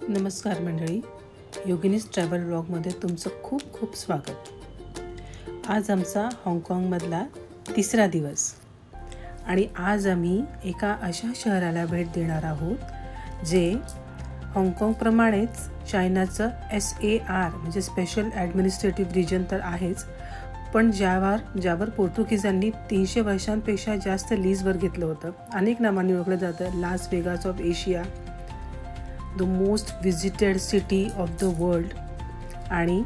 नमस्कार मंडळी, योगिनीज ट्रॅव्हल ब्लॉगमध्ये तुमचं खूप खूप स्वागत. आज आमचा हाँगकाँगमधला तिसरा दिवस आणि आज आम्ही एका अशा शहराला भेट देणार आहोत जे हाँगकाँगप्रमाणेच चायनाचं SAR म्हणजे स्पेशल ॲडमिनिस्ट्रेटिव्ह रिजन तर आहेच, पण ज्यावर पोर्तुगीजांनी 300 वर्षांपेक्षा जास्त लीजवर घेतलं होतं. अनेक नावांनी ओळखलं जातं. Las Vegas of Asia, the most visited city of the world आणि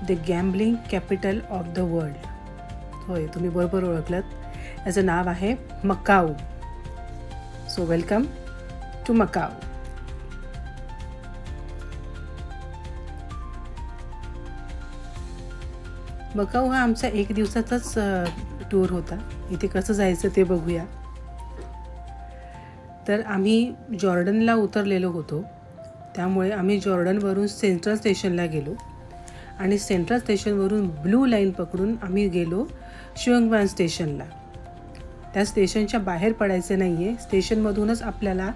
the gambling capital of the world. होय, तुम्ही बरोबर ओळखलं. याचं नाव आहे Macau. So welcome to Macau. Macau हा आमचा 1 दिवसाचाच टूर होता. इथे कसं जायचं ते बघूया. तर आम्ही जॉर्डनला उतरलेलो होतो, त्यामुळे आम्ही जॉर्डनवरून सेंट्रल स्टेशनला गेलो आणि सेंट्रल स्टेशनवरून ब्लू लाईन पकडून आम्ही गेलो शुएंगवान स्टेशनला. त्या स्टेशनच्या बाहेर पडायचं नाही आहे. स्टेशनमधूनच आपल्याला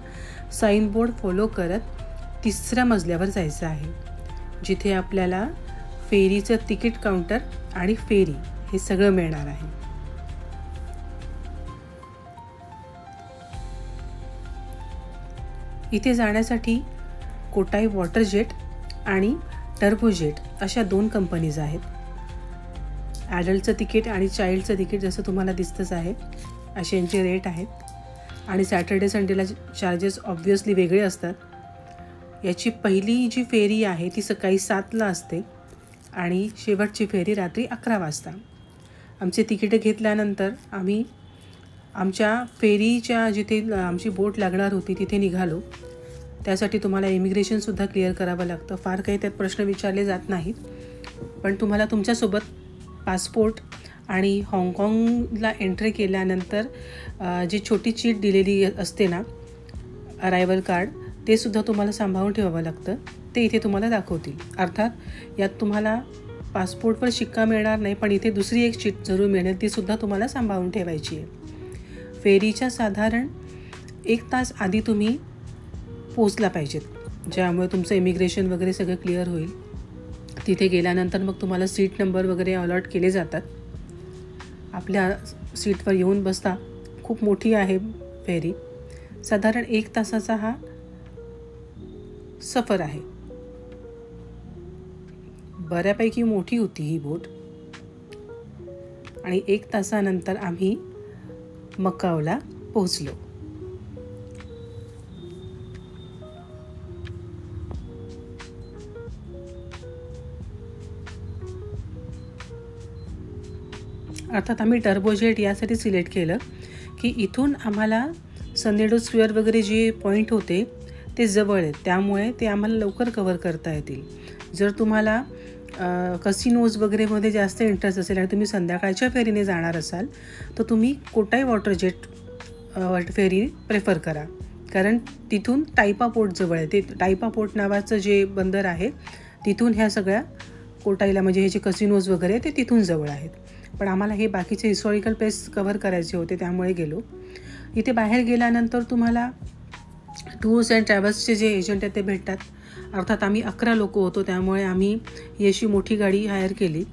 साईनबोर्ड फॉलो करत 3ऱ्या मजल्यावर जायचं आहे, जिथे आपल्याला फेरीचं तिकीट काउंटर आणि फेरी हे सगळं मिळणार आहे. इथे जाण्यासाठी कोटाई वॉटर जेट आणि टर्बो जेट अशा 2 कंपनीज आहेत. ॲडल्टचं तिकीट आणि चाइल्डचं तिकीट जसं तुम्हाला दिसतंच आहे, असे यांचे रेट आहेत. आणि सॅटर्डे संडेला चार्जेस ऑब्व्हियसली वेगळे असतात. याची पहिली जी फेरी आहे ती सकाळी 7ला असते आणि शेवटची फेरी रात्री 11 वाजता. आमचे तिकीटं घेतल्यानंतर आम्ही आमच्या फेरीच्या जिथे आमची बोट लागणार होती तिथे निघालो. त्यासाठी तुम्हाला इमिग्रेशनसुद्धा क्लिअर करावं लागतं. फार काही त्यात प्रश्न विचारले जात नाहीत, पण तुम्हाला तुमच्यासोबत पासपोर्ट आणि हाँगकाँगला एंट्री केल्यानंतर जी छोटी चीट दिलेली असते ना, अरायवल कार्ड, ते सुद्धा तुम्हाला सांभाळून ठेवावं लागतं. ते इथे तुम्हाला दाखवतील. अर्थात यात तुम्हाला पासपोर्टवर शिक्का मिळणार नाही, पण इथे दुसरी एक चीट जरूर मिळेल, तीसुद्धा तुम्हाला सांभाळून ठेवायची आहे. फेरीच्या साधारण 1 तास आधी तुम्ही पोचला पाहिजेत, ज्यामुळे तुमचं इमिग्रेशन वगैरे सगळं क्लिअर होईल. तिथे गेल्यानंतर मग तुम्हाला सीट नंबर वगैरे अलॉट केले जातात. आपल्या सीटवर येऊन बसता. खूप मोठी आहे फेरी. साधारण 1 तासाचा हा सफर आहे. बऱ्यापैकी मोठी होती ही बोट. आणि 1 तासानंतर आम्ही मकाऊला पोहोचलो. अर्थात आम्ही टर्बोजेट यासाठी सिलेक्ट केलं की इथून आम्हाला सनेडो स्क्वेअर वगैरे जे पॉईंट होते ते जवळ आहेत, त्यामुळे ते आम्हाला लवकर कव्हर करता येतील. जर तुम्हाला कसिनोज वगैरेमध्ये जास्त इंटरेस्ट असेल आणि तुम्ही संध्याकाळच्या फेरीने जाणार असाल तर तुम्ही कोटाई वॉटर जेट फेरी प्रेफर करा, कारण तिथून टायपा पोर्ट जवळ आहे. ते टायपा पोर्ट नावाचं जे बंदर आहे तिथून ह्या सगळ्या कोटाईला म्हणजे हे जे कसिनोज वगैरे ते तिथून जवळ आहेत. पण आम्हाला हे बाकीचे हिस्टॉरिकल प्लेस कव्हर करायचे होते, त्यामुळे गेलो. इथे बाहेर गेल्यानंतर तुम्हाला टूर्स अँड ट्रॅव्हल्सचे जे एजंट आहेत ते भेटतात. अर्थात आम्ही 11 लोक होतो, त्यामुळे आम्ही ही अशी मोठी गाडी हायर केली.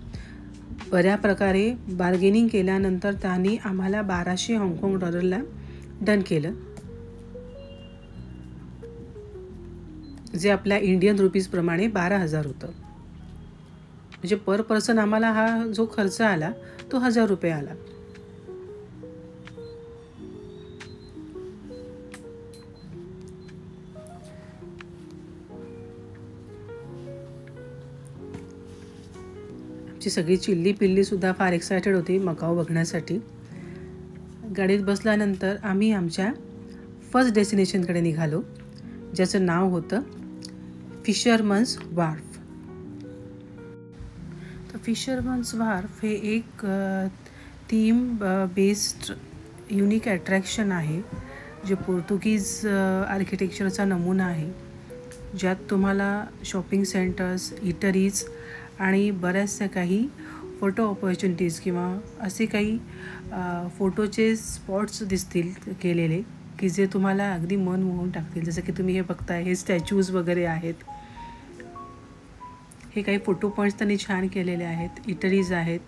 बऱ्या प्रकारे बार्गेनिंग केल्यानंतर त्यांनी आम्हाला 1200 हाँगकाँग डॉलरला डन केलं, जे आपल्या इंडियन रुपीजप्रमाणे 12,000 होतं. म्हणजे पर पर्सन आम्हाला हा जो खर्च आला तो 1000 रुपये आला. आमची सगळी चिल्ली पिल्लीसुद्धा फार एक्सायटेड होती मकाऊ बघण्यासाठी. गाडीत बसल्यानंतर आम्ही आमच्या फर्स्ट डेस्टिनेशनकडे निघालो, ज्याचं नाव होतं फिशरमन्स वार्फ. तर फिशरमन्स वार्फ हे एक थीम बेस्ड युनिक अट्रॅक्शन आहे, जे पोर्तुगीज आर्किटेक्चरचा नमुना आहे, ज्यात तुम्हाला शॉपिंग सेंटर्स, इटरीज आणि बऱ्याचशा काही फोटो ऑपॉर्च्युनिटीज किंवा असे काही फोटोचे स्पॉट्स दिसतील केलेले. की जे तुम्हाला अगदी मन मोहून टाकतील. जसं की तुम्ही हे बघताय, हे स्टॅच्यूज वगैरे आहेत. हे काही फोटो पॉईंट्स त्यांनी छान केलेले आहेत. इटरीज आहेत.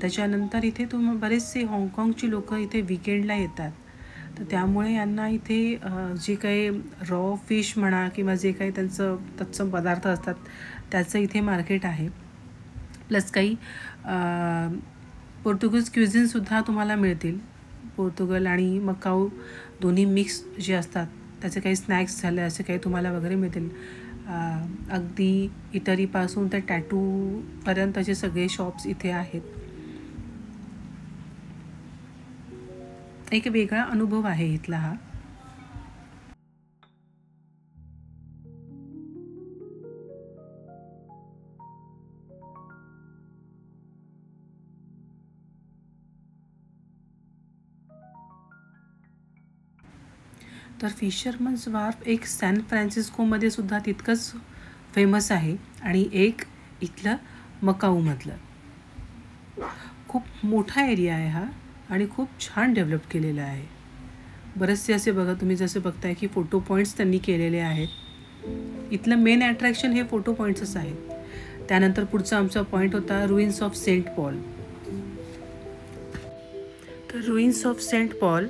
त्याच्यानंतर इथे बरेचसे हाँगकाँगची लोकं इथे विकेंडला येतात. तर त्यामुळे यांना इथे जे काही रॉ फिश म्हणा किंवा जे काही त्यांचं तत्सम पदार्थ असतात त्याचं इथे मार्केट आहे. प्लस काही पोर्तुगीज क्युझिनसुद्धा तुम्हाला मिळतील. पोर्तुगल आणि मकाऊ दोन्ही मिक्स जे असतात त्याचे काही स्नॅक्स झाले असे काही तुम्हाला वगैरे मिळतील. अगदी इटरीपासून ते टॅटूपर्यंतचे सगळे शॉप्स इथे आहेत. एक वेगळा अनुभव आहे इथला हा. तर फिशरमन्स वार्फ एक सॅन फ्रान्सिस्कोमध्ये सुद्धा तितकंच फेमस आहे आणि एक इथलं मकाऊमधलं. खूप मोठा एरिया आहे हा आणि खूप छान डेव्हलप केलेला आहे. बरेचसे असे बघा, तुम्ही जसे बघताय की फोटो पॉईंट्स त्यांनी केलेले आहेत. इथलं मेन अट्रॅक्शन हे फोटो पॉईंट्सच आहेत. त्यानंतर पुढचा आमचा पॉईंट होता रुईन्स ऑफ सेंट पॉल. तर रुईन्स ऑफ सेंट पॉल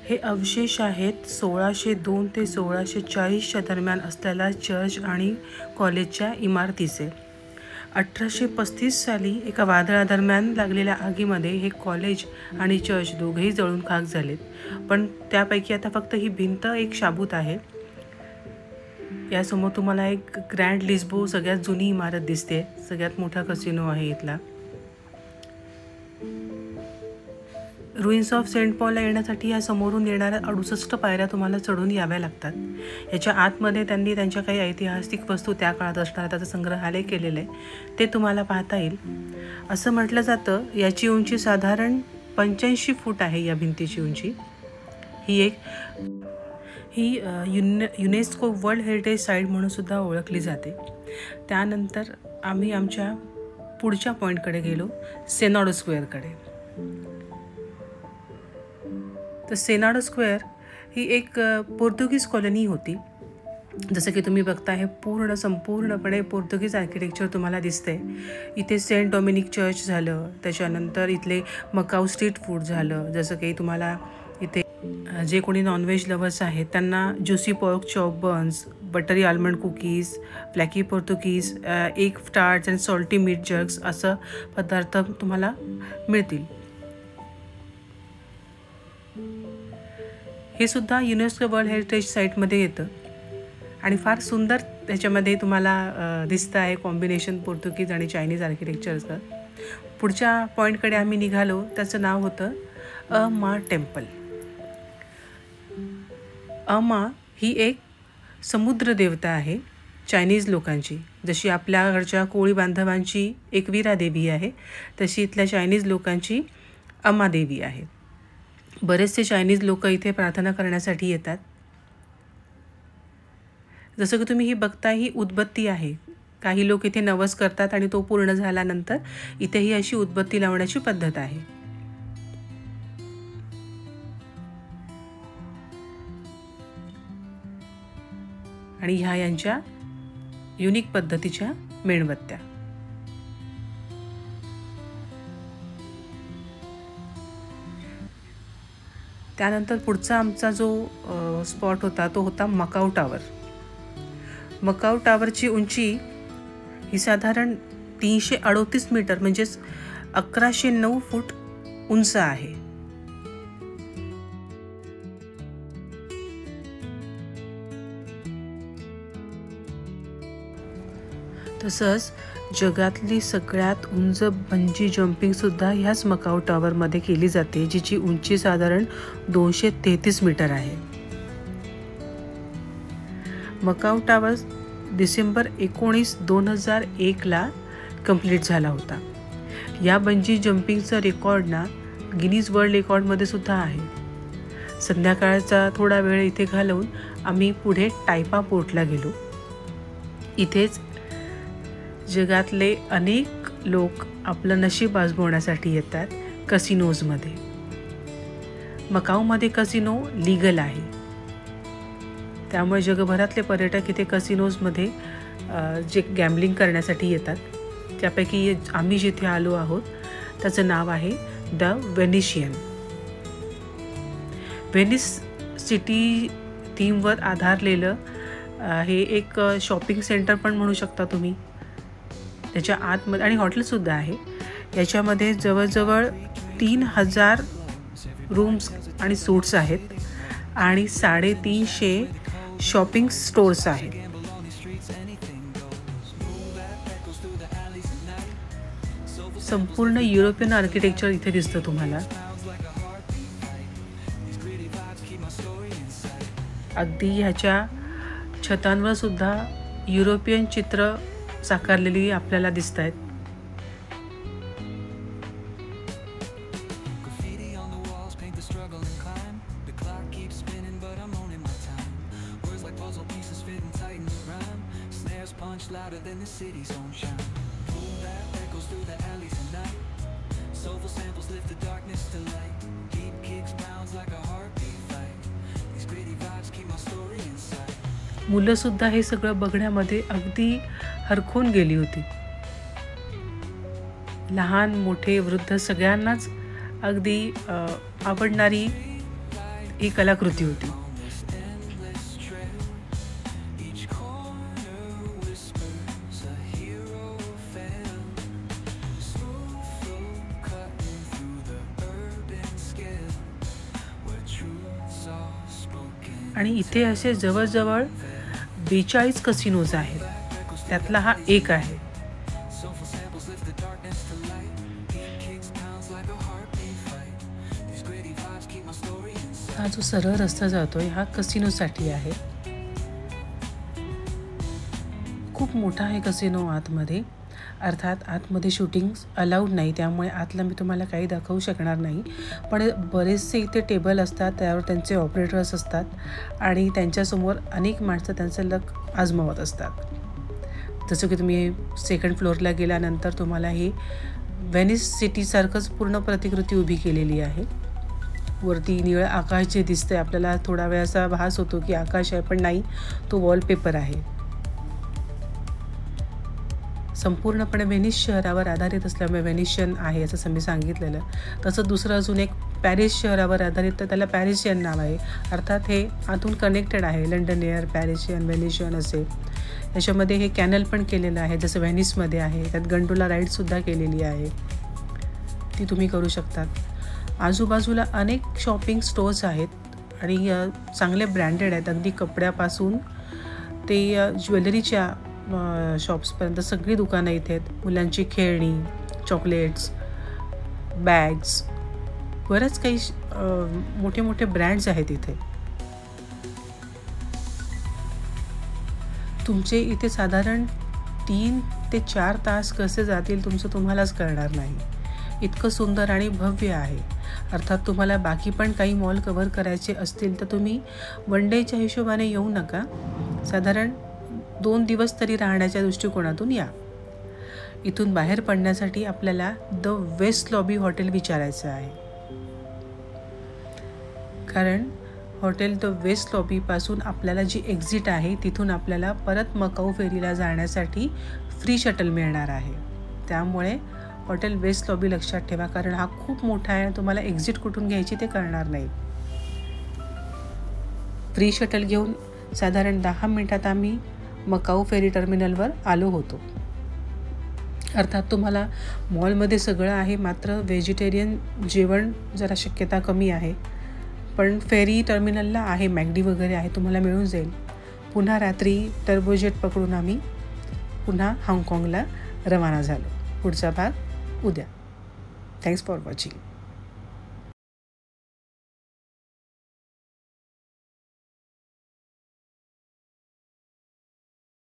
हे अवशेष आहेत 1602 ते 1640च्या दरम्यान असलेल्या चर्च आणि कॉलेजच्या इमारतीचे. 1835 साली एका वादळादरम्यान लागलेल्या आगीमध्ये हे कॉलेज आणि चर्च दोघेही जळून खाक झालेत. पण त्यापैकी आता फक्त ही भिंत एक शाबूत आहे. यासमोर तुम्हाला एक ग्रँड लिस्बो सगळ्यात जुनी इमारत दिसते. सगळ्यात मोठा कसिनो आहे इथला. रुईन्स ऑफ सेंट पॉलला येण्यासाठी या समोरून येणाऱ्या 68 पायऱ्या तुम्हाला चढून याव्या लागतात. याच्या आतमध्ये त्यांनी त्यांच्या काही ऐतिहासिक वस्तू त्या काळात असणारा त्याचं संग्रहालय केलेलं आहे, ते तुम्हाला पाहता येईल. असं म्हटलं जातं याची उंची साधारण 85 फूट आहे. या भिंतीची उंची ही युनेस्को वर्ल्ड हेरिटेज साईट म्हणून सुद्धा ओळखली जाते. त्यानंतर आम्ही आमच्या पुढच्या पॉईंटकडे गेलो, सेनाडो स्क्वेअरकडे. तर सेनाडो स्क्वेअर ही एक पोर्तुगीज कॉलनी होती. जसं की तुम्ही बघता, हे संपूर्णपणे पोर्तुगीज आर्किटेक्चर तुम्हाला दिसते. इथे सेंट डॉमिनिक चर्च झालं, त्याच्यानंतर इथले मकाऊ स्ट्रीट फूड झालं. जसं की तुम्हाला इथे जे कोणी नॉनव्हेज लवर्स आहेत त्यांना juicy pork chop buns, buttery almond cookies, flaky Portuguese, egg tarts and salty meat jerks असं पदार्थ तुम्हाला मिळतील. हे सुद्धा युनेस्को वर्ल्ड हेरिटेज साईटमध्ये येतं आणि फार सुंदर त्याच्यामध्ये तुम्हाला दिसतं आहे कॉम्बिनेशन पोर्तुगीज आणि चायनीज आर्किटेक्चरचं. पुढच्या पॉईंटकडे आम्ही निघालो, त्याचं नाव होतं अमा टेम्पल. अमा ही एक समुद्र देवता आहे चायनीज लोकांची. जशी आपल्या घरच्या कोळी बांधवांची एकविरा देवी आहे, तशी इथल्या चायनीज लोकांची अमा देवी आहे. बरेचसे चायनीज लोक इथे प्रार्थना करण्यासाठी येतात. जसं की तुम्ही ही बघता, ही उदबत्ती आहे. काही लोक इथे नवस करतात आणि तो पूर्ण झाल्यानंतर इथे ही अशी उदबत्ती लावण्याची पद्धत आहे. आणि ह्या यांच्या युनिक पद्धतीच्या मेणबत्त्या. त्यानंतर पुढचा आमचा जो स्पॉट होता तो होता मकाऊ टावर. मकाऊ टावरची उंची ही साधारण 338 मीटर म्हणजेच 1109 फूट उंच आहे. तसंच जगातली सगळ्यात उंच बंजी जम्पिंगसुद्धा ह्याच मकाऊ टावरमध्ये केली जाते, जिची उंची साधारण 233 मीटर आहे. मकाऊ टावर डिसेंबर 19, 2001ला कंप्लीट झाला होता. या बंजी जम्पिंगचा रेकॉर्ड ना गिनीज वर्ल्ड रेकॉर्डमध्ये सुद्धा आहे. संध्याकाळचा थोडा वेळ इथे घालवून आम्ही पुढे टायपा पोर्टला गेलो. इथेच जगातले अनेक लोक आपलं नशीब आजमावण्यासाठी येतात कसिनोजमध्ये. मकाऊमध्ये कसिनो लीगल आहे, त्यामुळे जगभरातले पर्यटक इथे कसिनोजमध्ये जे गॅम्बलिंग करण्यासाठी येतात. त्यापैकी आम्ही जिथे आलो आहोत त्याचं नाव आहे द व्हेनिशियन. व्हेनिस सिटी थीमवर आधारलेलं हे एक शॉपिंग सेंटर पण म्हणू शकता तुम्ही. त्याच्या आतमध्ये आणि हॉटेलसुद्धा आहे. याच्यामध्ये जवळजवळ 3000 रूम्स आणि सूट्स आहेत आणि 350 शॉपिंग स्टोर्स आहेत. संपूर्ण युरोपियन आर्किटेक्चर इथे दिसतं तुम्हाला. अगदी ह्याच्या छतांवर सुद्धा युरोपियन चित्र साकारलेली आपल्याला दिसत आहेत. मुलं सुद्धा हे सगळं बघण्यामध्ये अगदी हरखून गेली होती. लहान मोठे वृद्ध सगळ्यांनाच अगदी आवडणारी ही कलाकृती होती. आणि इथे असे जवळजवळ 42 कसिनोज आहेत. त्यातला हा एक आहे. हा जो सरळ रस्ता जातोय हा कसिनोसाठी आहे. खूप मोठा आहे कसिनो आतमध्ये. अर्थात आतमध्ये शूटिंग अलाउड नाही, त्यामुळे आतला मी तुम्हाला काही दाखवू शकणार नाही. पण बरेचसे इथे टेबल असतात, त्यावर त्यांचे ऑपरेटर्स असतात आणि त्यांच्यासमोर अनेक माणसं त्यांचं लक आजमावत असतात. जसं की तुम्ही सेकंड फ्लोअरला गेल्यानंतर तुम्हाला ही व्हेनिस सिटीसारखंच पूर्ण प्रतिकृती उभी केलेली आहे. वरती निळं आकाश जे दिसतंय आपल्याला थोडा वेळ असा भास होतो की आकाश आहे, पण नाही, तो वॉलपेपर आहे. संपूर्णपणे व्हेनिस शहरावर आधारित असल्यामुळे व्हेनिशियन आहे असं मी सांगितलेलं. तसं दुसरं अजून एक पॅरिस शहरावर आधारित, तर त्याला पॅरिशियन नाव आहे. अर्थात हे आतून कनेक्टेड आहे, लंडन एअर, पॅरिशियन, व्हेनिशियन असे. याच्यामध्ये हे कॅनल पण केलेलं आहे जसं व्हेनिसमध्ये आहे. त्यात गंडोला राईडसुद्धा केलेली आहे, ती तुम्ही करू शकतात. आजूबाजूला अनेक शॉपिंग स्टोर्स आहेत आणि चांगले ब्रँडेड आहेत. अगदी कपड्यापासून ते ज्वेलरीच्या शॉप्सपर्यंत सगळी दुकानं इथे आहेत. मुलांची खेळणी, चॉकलेट्स, बॅग्स, बरेच काही मोठे मोठे ब्रँड्स आहेत इथे. तुमचे इथे साधारण 3 ते 4 तास कसे जातील तुमचं तुम्हालाच कळणार नाही. इतकं सुंदर आणि भव्य आहे. अर्थात तुम्हाला बाकी पण काही मॉल कव्हर करायचे असतील तर तुम्ही वन डेच्या हिशोबाने येऊ नका. साधारण 2 दिवस तरी राहण्याच्या दृष्टिकोनातून या. इथून बाहेर पडण्यासाठी आपल्याला द वेस्ट लॉबी हॉटेल विचारायचं आहे, कारण हॉटेल द वेस्ट लॉबीपासून आपल्याला जी एक्झिट आहे तिथून आपल्याला परत मकाऊ फेरीला जाण्यासाठी फ्री शटल मिळणार आहे. त्यामुळे हॉटेल वेस्ट लॉबी लक्षात ठेवा, कारण हा खूप मोठा आहे. तुम्हाला एक्झिट कुठून घ्यायची ते कळणार नाही. फ्री शटल घेऊन साधारण 10 मिनिटात आम्ही मकाऊ फेरी टर्मिनलवर आलो होतो. अर्थात तुम्हाला मॉलमध्ये सगळं आहे, मात्र व्हेजिटेरियन जेवण जरा शक्यता कमी आहे. पण फेरी टर्मिनलला आहे, मॅगडी वगैरे आहे, तुम्हाला मिळून जाईल. पुन्हा रात्री टर्बोजेट पकडून आम्ही पुन्हा हाँगकाँगला रवाना झालो. पुढचा भाग उद्या. Thanks for watching.